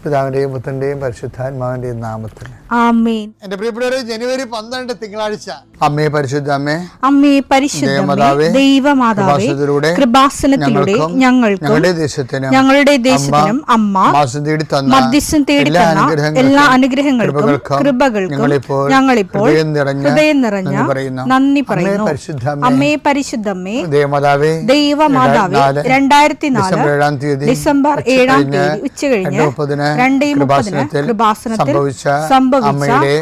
പിതാവിന്റെയും പുത്രന്റെയും പരിശുദ്ധാത്മാവിന്റെയും നാമത്തിൽ ആമേൻ. എന്റെ പ്രിയപ്പെട്ടവരെ, ജനുവരി 12 തിങ്കളാഴ്ച. അമ്മേ പരിശുദ്ധ അമ്മേ, അമ്മേ പരിശുദ്ധമേ, ദൈവമാതാവേ, കൃപാസനത്തിലൂടെ ഞങ്ങൾക്കും ഞങ്ങളുടെ ദേശത്തിനും അമ്മ മധ്യസ്ഥം തേടി തന്ന എല്ലാ അനുഗ്രഹങ്ങൾക്കും കൃപകൾക്കും ഞങ്ങളിപ്പോൾ ഹൃദയം നിറഞ്ഞ നന്ദി പറയുന്നു. അമ്മേ പരിശുദ്ധമേ, ദൈവമാതാവേ, 2004 ഡിസംബർ 7 ഉച്ചകഴിഞ്ഞ് 2:30 കൃപാസനത്തിൽ സംഭവിച്ച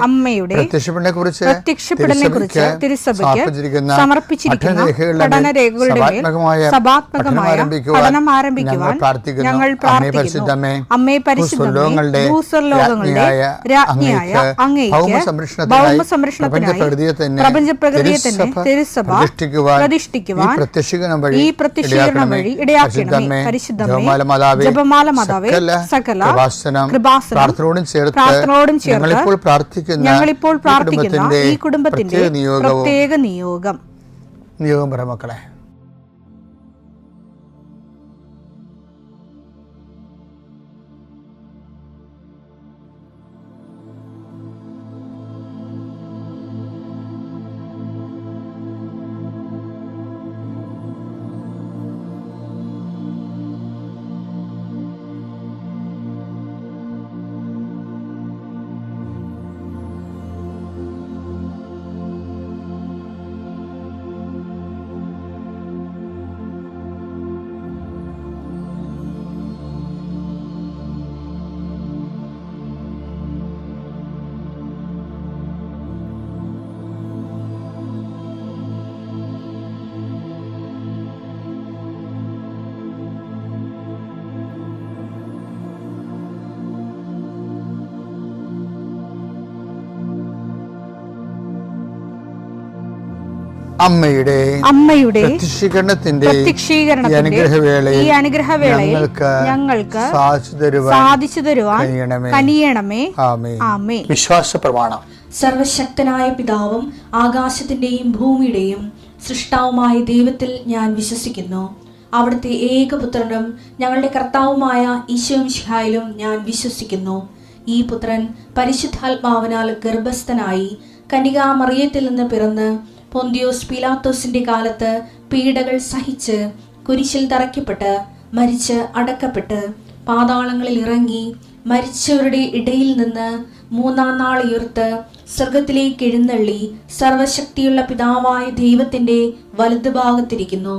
അമ്മയുടെ പ്രത്യക്ഷപ്പെടലിനെക്കുറിച്ച് തിരുസഭയ്ക്ക് സമർപ്പിച്ചിരിക്കുന്ന പഠനരേഖകളുടെ മേൽ സഭാത്മകമായ പഠനം ആരംഭിക്കുവാൻ ഞങ്ങൾ പ്രാർത്ഥിക്കുന്നു. അമ്മേ പരിശുദ്ധമേ, ഭൂസ്വർലോകങ്ങളുടെ രാജ്ഞിയായ അങ്ങേയ്ക്ക് ഭൗമസംരക്ഷണത്തിനായി പ്രപഞ്ചപ്രകൃതിയെ തന്നെ തിരുസഭ പ്രതിഷ്ഠിക്കുവാൻ ഈ പ്രത്യക്ഷീകരണം വഴി ഇടയാക്കണമേ. പരിശുദ്ധമേ, ജപമാല മാതാവേ, സകല കൃപാസനം പ്രാർത്ഥനയോടും ചേർത്ത് ഞങ്ങളിപ്പോൾ പ്രാർത്ഥിക്കുന്ന ഈ കുടുംബത്തിന്റെ പ്രത്യേക നിയോഗം പറ മക്കളെ. അമ്മയുടെ പ്രത്യക്ഷീകരണത്തിന്റെ ഈ അനുഗ്രഹവേളയിൽ ഞങ്ങൾക്ക് സാധിച്ചു തരുവാൻ കനിയണമേ. ആമേൻ. വിശ്വാസ പ്രമാണം. സർവശക്തനായ പിതാവും ആകാശത്തിന്റെയും ഭൂമിയുടെയും സൃഷ്ടാവുമായ ദൈവത്തിൽ ഞാൻ വിശ്വസിക്കുന്നു. അവിടുത്തെ ഏകപുത്രനും ഞങ്ങളുടെ കർത്താവുമായ ഈശോമിശിഹായിലും ഞാൻ വിശ്വസിക്കുന്നു. ഈ പുത്രൻ പരിശുദ്ധാത്മാവിനാൽ ഗർഭസ്ഥനായി കന്യകാമറിയത്തിൽ നിന്ന് പിറന്ന് പൊന്തിയോസ് പീലാത്തോസിന്റെ കാലത്ത് പീഡകൾ സഹിച്ച് കുരിശിൽ തറയ്ക്കപ്പെട്ട് മരിച്ച് അടക്കപ്പെട്ട് പാതാളങ്ങളിൽ ഇറങ്ങി മരിച്ചവരുടെ ഇടയിൽ നിന്ന് 3-ാം നാൾ ഉയർത്ത് സ്വർഗത്തിലേക്ക് എഴുന്നള്ളി സർവശക്തിയുള്ള പിതാവായ ദൈവത്തിന്റെ വലതുഭാഗത്തിരിക്കുന്നു.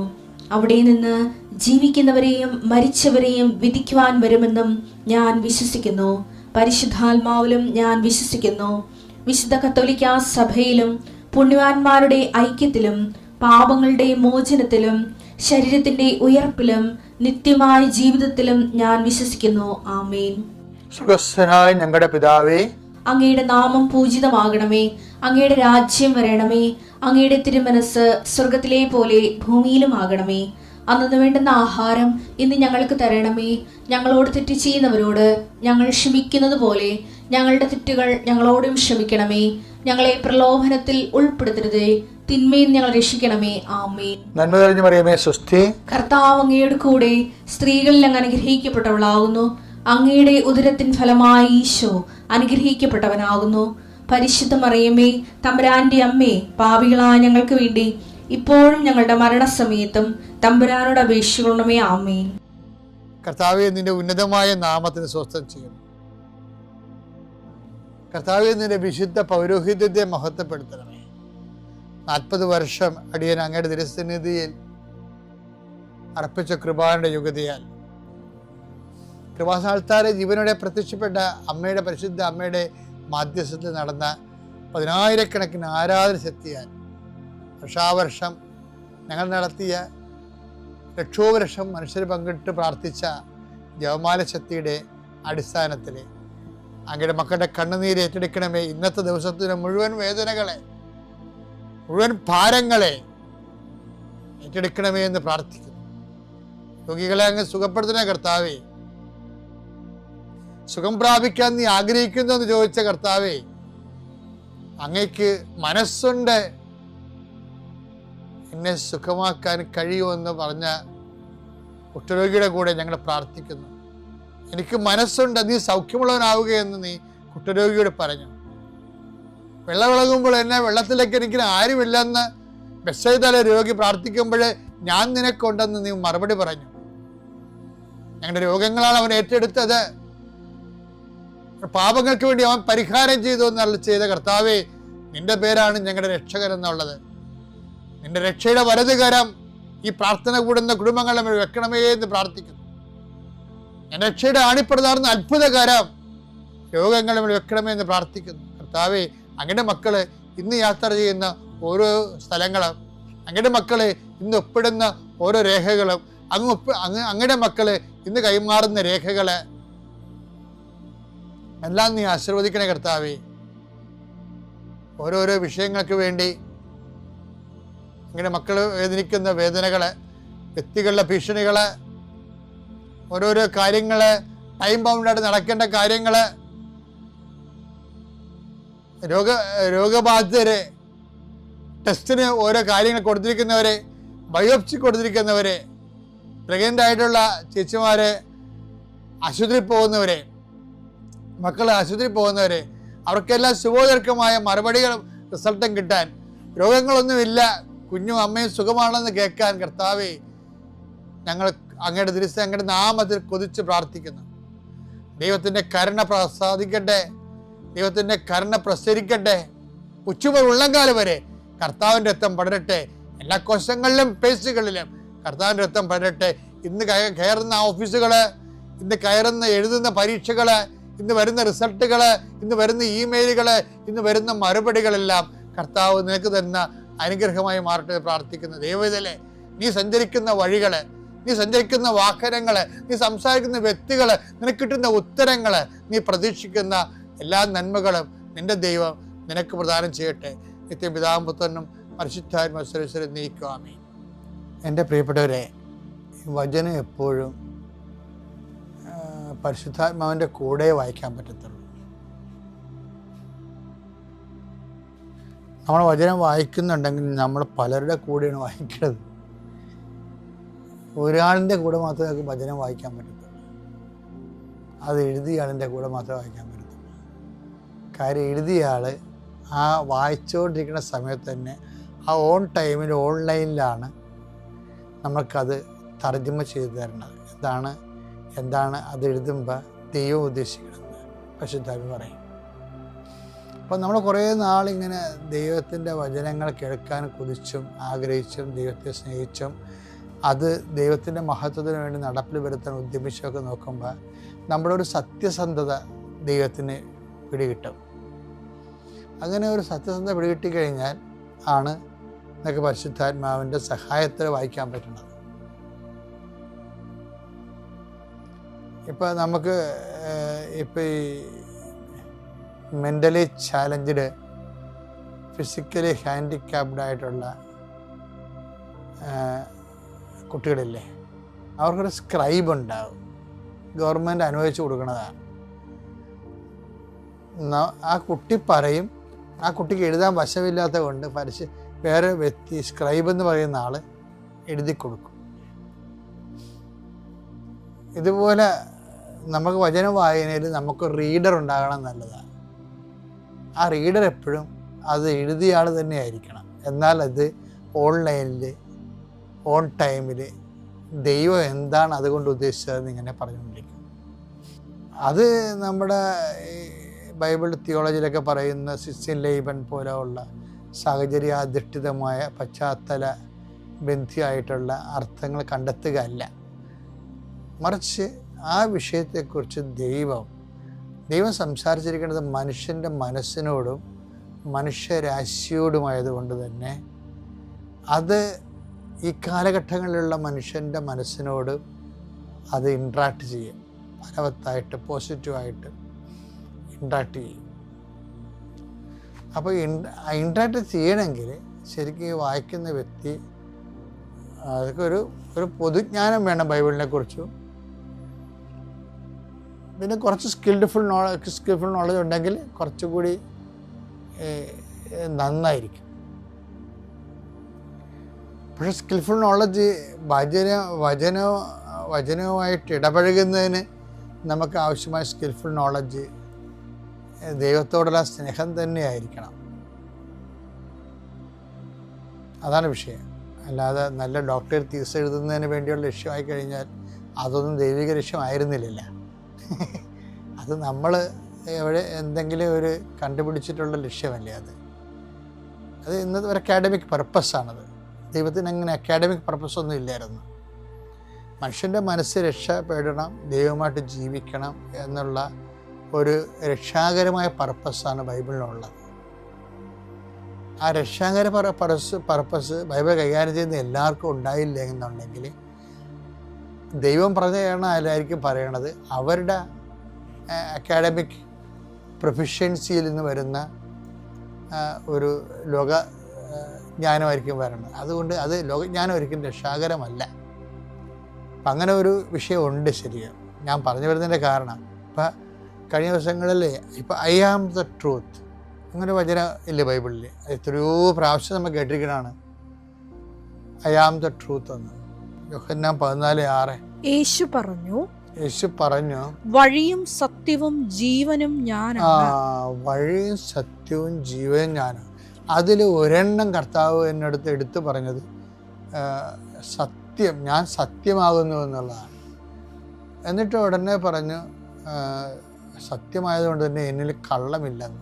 അവിടെ നിന്ന് ജീവിക്കുന്നവരെയും മരിച്ചവരെയും വിധിക്കുവാൻ വരുമെന്നും ഞാൻ വിശ്വസിക്കുന്നു. പരിശുദ്ധാത്മാവിലും ഞാൻ വിശ്വസിക്കുന്നു. വിശുദ്ധ കത്തോലിക്കാ സഭയിലും പുണ്യവാന്മാരുടെ ഐക്യത്തിലും പാപങ്ങളുടെ മോചനത്തിലും ശരീരത്തിന്റെ ഉയർപ്പിലും നിത്യമായ ജീവിതത്തിലും ഞാൻ വിശ്വസിക്കുന്നു. ആമേൻ. സുഖസ്ഥനായ ഞങ്ങളുടെ പിതാവേ, അങ്ങയുടെ നാമം പൂജിതമാകണമേ. അങ്ങയുടെ രാജ്യം വരണമേ. അങ്ങയുടെ തിരുമനസ് സ്വർഗത്തിലെ പോലെ ഭൂമിയിലും ആകണമേ. അന്നു വേണ്ടുന്ന ആഹാരം ഇന്ന് ഞങ്ങൾക്ക് തരണമേ. ഞങ്ങളോട് തെറ്റ് ചെയ്യുന്നവരോട് ഞങ്ങൾ ക്ഷമിക്കുന്നത് പോലെ ഞങ്ങളുടെ തെറ്റുകൾ ഞങ്ങളോടും ക്ഷമിക്കണമേ. ഞങ്ങളെ പ്രലോഭനത്തിൽ ഉൾപ്പെടുത്തരുതേ, തിന്മയിൽ ഞങ്ങൾ രക്ഷിക്കണമേ. ആമേൻ. നന്മ നിറഞ്ഞ മറിയമേ, സ്വസ്തി. കർത്താവ് അങ്ങയുടെ കൂടെ സ്ത്രീകളിൽ അങ്ങ് അനുഗ്രഹിക്കപ്പെട്ടവളാകുന്നു. അങ്ങയുടെ ഉദരത്തിൻ ഫലമായി ഈശോ അനുഗ്രഹിക്കപ്പെട്ടവനാകുന്നു. പരിശുദ്ധ മറിയമേ, തമ്പുരാന്റെ അമ്മേ, പാപികളായ ഞങ്ങൾക്ക് വേണ്ടി ഇപ്പോഴും ഞങ്ങളുടെ മരണസമയത്തും തമ്പുരാനോട് അപേക്ഷിക്കണമേ. ആമേൻ. കർത്താവേ, നിന്റെ ഉന്നതമായ നാമത്തിന് സ്വസ്ഥം ചെയ്യുന്നു. കർത്താവേ, നിന്റെ വിശുദ്ധ പൗരോഹിത്യത്തെ മഹത്വപ്പെടുത്തണമേ. 40 വർഷം അടിയൻ അങ്ങയുടെ തിരുസന്നിധിയിൽ അർപ്പിച്ച കൃപാന്റെ യുഗതിയാൽ കൃപാസ്ഥാനത്താരെ ജീവനോടെ പ്രത്യക്ഷപ്പെട്ട അമ്മയുടെ പരിശുദ്ധ അമ്മയുടെ മാധ്യസ്ഥത്തിൽ നടന്ന 10,000-കണക്കിന് ആരാധന ശക്തിയാൽ വർഷാവർഷം ഞങ്ങൾ നടത്തിയ ലക്ഷോപലക്ഷം മനുഷ്യർ പങ്കിട്ട് പ്രാർത്ഥിച്ച ജപമാല ശക്തിയുടെ അടിസ്ഥാനത്തിൽ അങ്ങയുടെ മക്കളുടെ കണ്ണുനീര് ഏറ്റെടുക്കണമേ. ഇന്നത്തെ ദിവസത്തിന് മുഴുവൻ വേദനകളെ, മുഴുവൻ ഭാരങ്ങളെ ഏറ്റെടുക്കണമേ എന്ന് പ്രാർത്ഥിക്കുന്നു. രോഗികളെ അങ്ങ് സുഖപ്പെടുത്തണേ കർത്താവേ. സുഖം പ്രാപിക്കാൻ നീ ആഗ്രഹിക്കുന്നു എന്ന് ചോദിച്ച കർത്താവേ, അങ്ങയ്ക്ക് മനസ്സുണ്ട് എന്നെ സുഖമാക്കാൻ കഴിയുമെന്ന് പറഞ്ഞ കുഷ്ഠരോഗിയുടെ കൂടെ ഞങ്ങൾ പ്രാർത്ഥിക്കുന്നു. എനിക്ക് മനസ്സുണ്ട്, നീ സൗഖ്യമുള്ളവനാവുകയെന്ന് നീ കുഷ്ഠരോഗിയോട് പറഞ്ഞു. വെള്ളമിളകുമ്പോൾ എന്നെ വെള്ളത്തിലേക്ക് എനിക്ക് ആരുമില്ലെന്ന് ബെത്സയിദയിലെ രോഗി പ്രാർത്ഥിക്കുമ്പോൾ ഞാൻ നിനക്കുണ്ടെന്ന് നീ മറുപടി പറഞ്ഞു. ഞങ്ങളുടെ രോഗങ്ങളാണ് അവൻ ഏറ്റെടുത്തത്, പാപങ്ങൾക്ക് വേണ്ടി അവൻ പരിഹാരം ചെയ്തു എന്നുള്ള ചെയ്ത കർത്താവേ, നിന്റെ പേരാണ് ഞങ്ങളുടെ രക്ഷകൻ എന്നുള്ളത്. നിന്റെ രക്ഷയുടെ വലതുകരം ഈ പ്രാർത്ഥന കൂടുന്ന കുടുംബങ്ങളെ വെക്കണമേ എന്ന് പ്രാർത്ഥിക്കുന്നു. എൻ്റെ രക്ഷയുടെ ആണിപ്രതാർന്ന അത്ഭുതകരം രോഗങ്ങളെ വെക്കണമേ എന്ന് പ്രാർത്ഥിക്കുന്നു. കർത്താവേ, അങ്ങയുടെ മക്കള് ഇന്ന് യാത്ര ചെയ്യുന്ന ഓരോ സ്ഥലങ്ങളും, അങ്ങയുടെ മക്കള് ഇന്ന് ഒപ്പിടുന്ന ഓരോ രേഖകളും, അങ്ങയുടെ മക്കള് ഇന്ന് കൈമാറുന്ന രേഖകള് എല്ലാം നീ ആശീർവദിക്കണേ കർത്താവേ. ഓരോരോ വിഷയങ്ങൾക്ക് വേണ്ടി അങ്ങയുടെ മക്കൾ വേദനിക്കുന്ന വേദനകള്, വ്യക്തികളുടെ ഭീഷണികള്, ഓരോരോ കാര്യങ്ങള്, ടൈം ബൗണ്ടായിട്ട് നടക്കേണ്ട കാര്യങ്ങള്, രോഗബാധിതരെ, ടെസ്റ്റിന് ഓരോ കാര്യങ്ങൾ കൊടുത്തിരിക്കുന്നവരെ, ബയോപ്സി കൊടുത്തിരിക്കുന്നവരെ, പ്രഗ്നൻ്റ് ആയിട്ടുള്ള ചേച്ചിമാരെ, ആശുപത്രിയിൽ പോകുന്നവരെ, മക്കൾ ആശുപത്രിയിൽ പോകുന്നവരെ, അവർക്കെല്ലാം ശുഭോദർക്കമായ മറുപടികളും റിസൾട്ടും കിട്ടാൻ, രോഗങ്ങളൊന്നുമില്ല, കുഞ്ഞും അമ്മയും സുഖമാണെന്ന് കേൾക്കാൻ കർത്താവേ, ഞങ്ങൾ അങ്ങയുടെ ദിവസം അങ്ങയുടെ നാമത്തിൽ കൊതിച്ച് പ്രാർത്ഥിക്കുന്നു. ദൈവത്തിൻ്റെ കരുണ പ്രസാദിക്കട്ടെ, ദൈവത്തിൻ്റെ കരുണ പ്രസരിക്കട്ടെ. ഉച്ചമുതൽ ഉള്ളംകാലം വരെ കർത്താവിൻ്റെ രക്തം പടരട്ടെ. എല്ലാ കോശങ്ങളിലും പേശികളിലും കർത്താവിൻ്റെ രക്തം പടരട്ടെ. ഇന്ന് കയറുന്ന ഓഫീസുകള്, ഇന്ന് കയറുന്ന എഴുതുന്ന പരീക്ഷകള്, ഇന്ന് വരുന്ന റിസൾട്ടുകള്, ഇന്ന് വരുന്ന ഇമെയിലുകള്, ഇന്ന് വരുന്ന മറുപടികളെല്ലാം കർത്താവ് നിനക്ക് തരുന്ന അനുഗ്രഹമായി മാറട്ടെ പ്രാർത്ഥിക്കുന്ന ദൈവത്തിലെ നീ സഞ്ചരിക്കുന്ന വഴികള്, നീ സഞ്ചരിക്കുന്ന വാഹനങ്ങള്, നീ സംസാരിക്കുന്ന വ്യക്തികള്, നിനക്ക് കിട്ടുന്ന ഉത്തരങ്ങള്, നീ പ്രതീക്ഷിക്കുന്ന എല്ലാ നന്മകളും നിന്റെ ദൈവം നിനക്ക് പ്രദാനം ചെയ്യട്ടെ. നിത്യപിതാവും പുത്രനും പരിശുദ്ധാത്മാവും സർവ്വസ്വരും നീക്കുവാമേ. എൻ്റെ പ്രിയപ്പെട്ടവരെ, വചനം എപ്പോഴും പരിശുദ്ധാത്മാവിൻ്റെ കൂടെ വായിക്കാൻ പറ്റത്തുള്ളൂ. നമ്മൾ വചനം വായിക്കുന്നുണ്ടെങ്കിൽ നമ്മൾ പലരുടെ കൂടെയാണ് വായിക്കുന്നത്. ഒരാളിൻ്റെ കൂടെ മാത്രമേ നമുക്ക് വചനം വായിക്കാൻ പറ്റത്തുള്ളൂ. അത് എഴുതിയ ആളിൻ്റെ കൂടെ മാത്രമേ വായിക്കാൻ പറ്റത്തുള്ളൂ. കാര്യം എഴുതിയ ആൾ ആ വായിച്ചുകൊണ്ടിരിക്കുന്ന സമയത്ത് തന്നെ ആ ഓൺ ടൈമിൽ ഓൺലൈനിലാണ് നമ്മൾക്കത് തർജ്ജമ ചെയ്തു തരുന്നത്. എന്താണ് അത് എഴുതുമ്പോൾ ദൈവം ഉദ്ദേശിക്കണമെന്ന് പരിശുദ്ധാത്മാവ് പറയും. അപ്പം നമ്മൾ കുറേ നാളിങ്ങനെ ദൈവത്തിൻ്റെ വചനങ്ങൾ കേൾക്കാൻ കൊതിച്ചും ആഗ്രഹിച്ചും ദൈവത്തെ സ്നേഹിച്ചും അത് ദൈവത്തിൻ്റെ മഹത്വത്തിന് വേണ്ടി നടപ്പിൽ വരുത്താൻ ഉദ്യമിച്ചൊക്കെ നോക്കുമ്പോൾ നമ്മുടെ ഒരു സത്യസന്ധത ദൈവത്തിന് പിടികിട്ടും. അങ്ങനെ ഒരു സത്യസന്ധത പിടികിട്ടിക്കഴിഞ്ഞാൽ ആണ് നമുക്ക് പരിശുദ്ധാത്മാവിൻ്റെ സഹായത്തിൽ വായിക്കാൻ പറ്റുന്നത്. ഇപ്പം നമുക്ക് ഇപ്പം ഈ മെൻ്റലി ചാലഞ്ച്ഡ്, ഫിസിക്കലി ഹാൻഡിക്യാപ്ഡ് ആയിട്ടുള്ള കുട്ടികളില്ലേ, അവർക്കൊരു സ്ക്രൈബ് ഉണ്ടാവും, ഗവൺമെൻറ് അനുവദിച്ചു കൊടുക്കുന്നതാണ്. ആ കുട്ടി പറയും, ആ കുട്ടിക്ക് എഴുതാൻ വശമില്ലാത്ത കൊണ്ട് വേറെ വ്യക്തി സ്ക്രൈബ് എന്ന് പറയുന്ന ആൾ എഴുതി കൊടുക്കും. ഇതുപോലെ നമുക്ക് വചന വായനയിൽ നമുക്ക് റീഡർ ഉണ്ടാകണം നല്ലതാണ്. ആ റീഡർ എപ്പോഴും അത് എഴുതിയ ആൾ തന്നെ ആയിരിക്കണം. എന്നാൽ അത് ഓൺലൈനിൽ ഓൺ ടൈമിൽ ദൈവം എന്താണ് അതുകൊണ്ട് ഉദ്ദേശിച്ചതെന്ന് ഇങ്ങനെ പറഞ്ഞുകൊണ്ടിരിക്കും. അത് നമ്മുടെ ബൈബിൾ തിയോളജിയിലൊക്കെ പറയുന്ന സിസിൻ ലൈബൻ പോലെയുള്ള സാഹചര്യാധിഷ്ഠിതമായ പശ്ചാത്തല ബന്ധിയായിട്ടുള്ള അർത്ഥങ്ങൾ കണ്ടെത്തുക അല്ല, മറിച്ച് ആ വിഷയത്തെക്കുറിച്ച് ദൈവം സംസാരിച്ചിരിക്കുന്നത് മനുഷ്യൻ്റെ മനസ്സിനോടും മനുഷ്യരാശിയോടുമായതുകൊണ്ട് തന്നെ അത് ഈ കാലഘട്ടങ്ങളിലുള്ള മനുഷ്യൻ്റെ മനസ്സിനോട് അത് ഇൻട്രാക്ട് ചെയ്യും, ഫലവത്തായിട്ട് പോസിറ്റീവായിട്ട് ഇൻട്രാക്ട് ചെയ്യും. അപ്പോൾ ഇൻട്രാക്ട് ചെയ്യണമെങ്കിൽ ശരിക്കും വായിക്കുന്ന വ്യക്തി അതൊക്കെ ഒരു പൊതുജ്ഞാനം വേണം ബൈബിളിനെ കുറിച്ചും. പിന്നെ കുറച്ച് സ്കിൽഫുൾ നോളജ് ഉണ്ടെങ്കിൽ കുറച്ചുകൂടി നന്നായിരിക്കും. പക്ഷേ സ്കിൽഫുൾ നോളജ് വചനവുമായിട്ട് ഇടപഴകുന്നതിന് നമുക്ക് ആവശ്യമായ സ്കിൽഫുൾ നോളജ് ദൈവത്തോടുള്ള സ്നേഹം തന്നെയായിരിക്കണം. അതാണ് വിഷയം. അല്ലാതെ നല്ല ഡോക്ടർ തീസ് എഴുതുന്നതിന് വേണ്ടിയുള്ള ലക്ഷ്യമായി കഴിഞ്ഞാൽ അതൊന്നും ദൈവിക ലക്ഷ്യമായിരുന്നില്ല. അത് നമ്മൾ എവിടെ എന്തെങ്കിലും ഒരു കണ്ടുപിടിച്ചിട്ടുള്ള ലക്ഷ്യമല്ലേ അത് ഇന്നത്തെ ഒരു അക്കാഡമിക് പർപ്പസാണത്. ദൈവത്തിന് അങ്ങനെ അക്കാഡമിക് പർപ്പസൊന്നും ഇല്ലായിരുന്നു. മനുഷ്യൻ്റെ മനസ്സ് രക്ഷപ്പെടണം, ദൈവമായിട്ട് ജീവിക്കണം എന്നുള്ള ഒരു രക്ഷാകരമായ പർപ്പസാണ് ബൈബിളിനുള്ളത്. ആ രക്ഷാകര പർപ്പസ് ബൈബിൾ കൈകാര്യം ചെയ്യുന്ന എല്ലാവർക്കും ഉണ്ടായില്ല എന്നുണ്ടെങ്കിൽ ദൈവം പറഞ്ഞ അതിലായിരിക്കും പറയണത് അവരുടെ അക്കാഡമിക് പ്രൊഫിഷ്യൻസിയിൽ നിന്ന് വരുന്ന ഒരു ലോക ജ്ഞാനമായിരിക്കും വരണം. അതുകൊണ്ട് അത് ലോകജ്ഞാനം ഒരിക്കലും രക്ഷാകരമല്ല. അപ്പം അങ്ങനെ ഒരു വിഷയമുണ്ട്. ശരിയാണ്. ഞാൻ പറഞ്ഞു വരുന്നതിൻ്റെ കാരണം ഇപ്പം കഴിഞ്ഞ ദിവസങ്ങളിൽ ഇപ്പം ഐ ആം ദ ട്രൂത്ത് അങ്ങനെ വചനം ഇല്ലേ ബൈബിളിൽ? എത്രയോ പ്രാവശ്യം നമ്മൾ കേട്ടിരിക്കണതാണ് ഐ ആം ദ ട്രൂത്ത് എന്ന്. യോഹന്നാൻ 14:6 യേശു പറഞ്ഞു വഴിയും സത്യവും ജീവനും ഞാനാണ്. വഴിയും സത്യവും ജീവനും ഞാനാണ്. അതിൽ ഒരെണ്ണം കർത്താവ് എന്നടുത്ത് എടുത്തു പറഞ്ഞത് സത്യം, ഞാൻ സത്യമാകുന്നു എന്നുള്ളതാണ്. എന്നിട്ട് ഉടനെ പറഞ്ഞു സത്യമായതുകൊണ്ട് തന്നെ എന്നിൽ കള്ളമില്ലെന്ന്.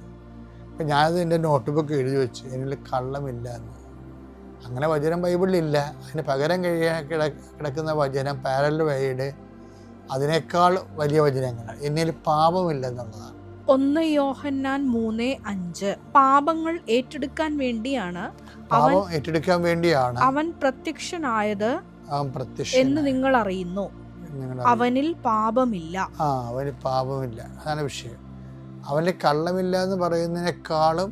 അപ്പം ഞാനത് എൻ്റെ നോട്ട്ബുക്ക് എഴുതി വെച്ചു, എന്നിൽ കള്ളമില്ല എന്ന്. അങ്ങനെ വചനം ബൈബിളിലില്ല. അതിന് പകരം കിടക്കുന്ന വചനം പാരലൽ വഴിയുടെ അതിനേക്കാൾ വലിയ വചനങ്ങൾ എന്നിൽ പാപമില്ലെന്നുള്ളതാണ്. 1 യോഹന്നാൻ 3:5 പാപങ്ങൾ ഏറ്റെടുക്കാൻ വേണ്ടിയാണ് അവൻ പ്രത്യക്ഷനായത് എന്ന് നിങ്ങൾ അറിയുന്നു. അവനിൽ പാപമില്ല. അവന് പാപമില്ല. അതാണ് വിഷയം. അവന് കള്ളമില്ല എന്ന് പറയുന്നതിനേക്കാളും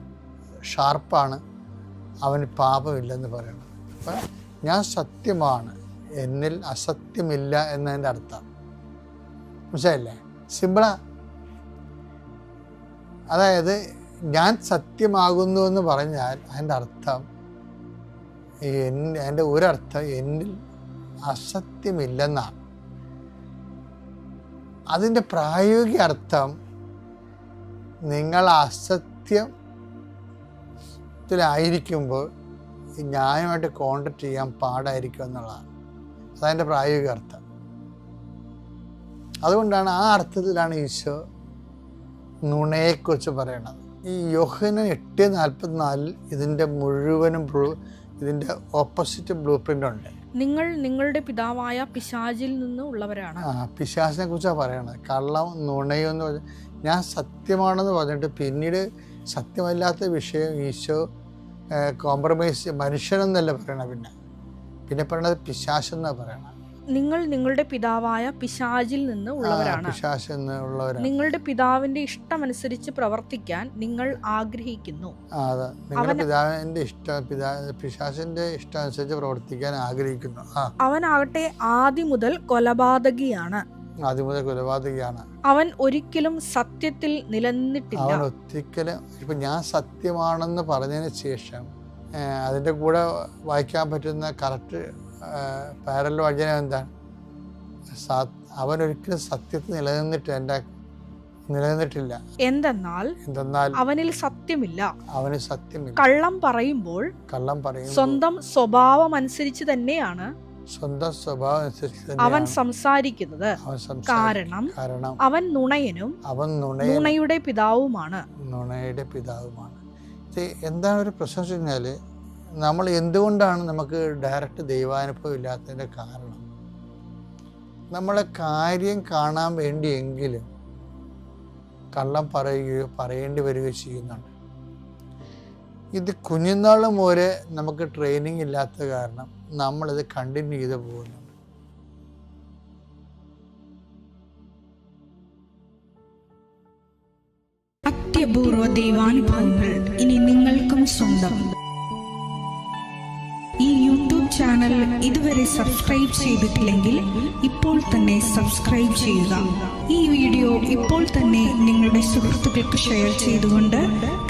ഷാർപ്പാണ് അവന് പാപമില്ലെന്ന് പറയുന്നത്. അപ്പം ഞാൻ സത്യമാണ്, എന്നിൽ അസത്യമില്ല എന്നതിൻ്റെ അർത്ഥം മനസ്സിലായില്ലേ? സിമ്പിളാ. അതായത് ഞാൻ സത്യമാകുന്നു എന്ന് പറഞ്ഞാൽ അതിൻ്റെ അർത്ഥം എൻ്റെ ഒരർത്ഥം എന്നിൽ അസത്യമില്ലെന്നാണ്. അതിൻ്റെ പ്രായോഗിക അർത്ഥം നിങ്ങൾ അസത്യത്തിലായിരിക്കുമ്പോൾ ന്യായമായിട്ട് കോണ്ടാക്ട് ചെയ്യാൻ പാടായിരിക്കും എന്നുള്ളതാണ്. അതതിൻ്റെ പ്രായോഗിക അർത്ഥം. അതുകൊണ്ടാണ് ആ അർത്ഥത്തിലാണ് ഈശോ നുണയെക്കുറിച്ച് പറയണത്. ഈ യോഹന്നാൻ 8:44 ഇതിൻ്റെ മുഴുവനും ഇതിൻ്റെ ഓപ്പോസിറ്റ് ബ്ലൂ പ്രിൻ്റ് ഉണ്ട്. നിങ്ങൾ നിങ്ങളുടെ പിതാവായ പിശാചിൽ നിന്ന് ഉള്ളവരാണ്. പിശാചിനെ കുറിച്ചാണ് പറയണത്. കള്ളം, നുണയും എന്ന് പറഞ്ഞാൽ ഞാൻ സത്യമാണെന്ന് പറഞ്ഞിട്ട് പിന്നീട് സത്യമല്ലാത്ത വിഷയം ഈശോ കോംപ്രമൈസ് മനുഷ്യനെന്നല്ല പറയണത്. പിന്നെ പറയണത് പിശാചെന്നാണ് പറയണത്. നിങ്ങൾ നിങ്ങളുടെ പിതാവായ പിശാചിൽ നിന്ന് ഉള്ളവരാണ്. നിങ്ങളുടെ പിതാവിന്റെ ഇഷ്ടമനുസരിച്ച് പ്രവർത്തിക്കാൻ നിങ്ങൾ ആഗ്രഹിക്കുന്നു. പിശാചിന്റെ ഇഷ്ടമനുസരിച്ച് പ്രവർത്തിക്കാൻ ആഗ്രഹിക്കുന്നു. അവനാകട്ടെ ആദ്യം മുതൽ കൊലപാതകിയാണ്. അവൻ ഒരിക്കലും സത്യത്തിൽ നിലനിന്നിട്ടില്ല. ഇപ്പൊ ഞാൻ സത്യമാണെന്ന് പറഞ്ഞതിന് ശേഷം അതിന്റെ കൂടെ വായിക്കാൻ പറ്റുന്ന കറക്റ്റ് പാരലൽ വചനം എന്താണ്? അവനൊരിക്കലും സത്യത്തിൽ നിലനിന്നിട്ടില്ല. എന്തെന്നാൽ അവനിൽ സത്യമില്ല. കള്ളം പറയുമ്പോൾ സ്വന്തം സ്വഭാവം അനുസരിച്ച് തന്നെയാണ് അവൻ സംസാരിക്കുന്നത്. കാരണം അവൻ നുണയനും നുണയുടെ പിതാവുമാണ്. എന്താണ് ഒരു പ്രശ്നം വെച്ച് കഴിഞ്ഞാല് നമ്മൾ എന്തുകൊണ്ടാണ് നമുക്ക് ഡയറക്റ്റ് ദൈവാനുഭവം ഇല്ലാത്തതിൻ്റെ കാരണം നമ്മളെ കാര്യം കാണാൻ വേണ്ടിയെങ്കിലും കള്ളം പറയേണ്ടി വരികയോ ചെയ്യുന്നുണ്ട്. ഇത് കുഞ്ഞുനാൾ മുതലേ നമുക്ക് ട്രെയിനിങ് ഇല്ലാത്ത കാരണം നമ്മളിത് കണ്ടിന്യൂ ചെയ്ത് പോകുന്നുണ്ട്. അത്യപൂർവ ദൈവാനുഭവങ്ങൾ ഇനി നിങ്ങൾക്കും സ്വന്തം. ഈ യൂട്യൂബ് ചാനൽ ഇതുവരെ സബ്സ്ക്രൈബ് ചെയ്തിട്ടില്ലെങ്കിൽ ഇപ്പോൾ തന്നെ സബ്സ്ക്രൈബ് ചെയ്യുക. ഈ വീഡിയോ ഇപ്പോൾ തന്നെ നിങ്ങളുടെ സുഹൃത്തുക്കൾക്ക് ഷെയർ ചെയ്തുകൊണ്ട്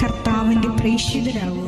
കർത്താവിന്റെ പ്രേക്ഷിതരാകുക.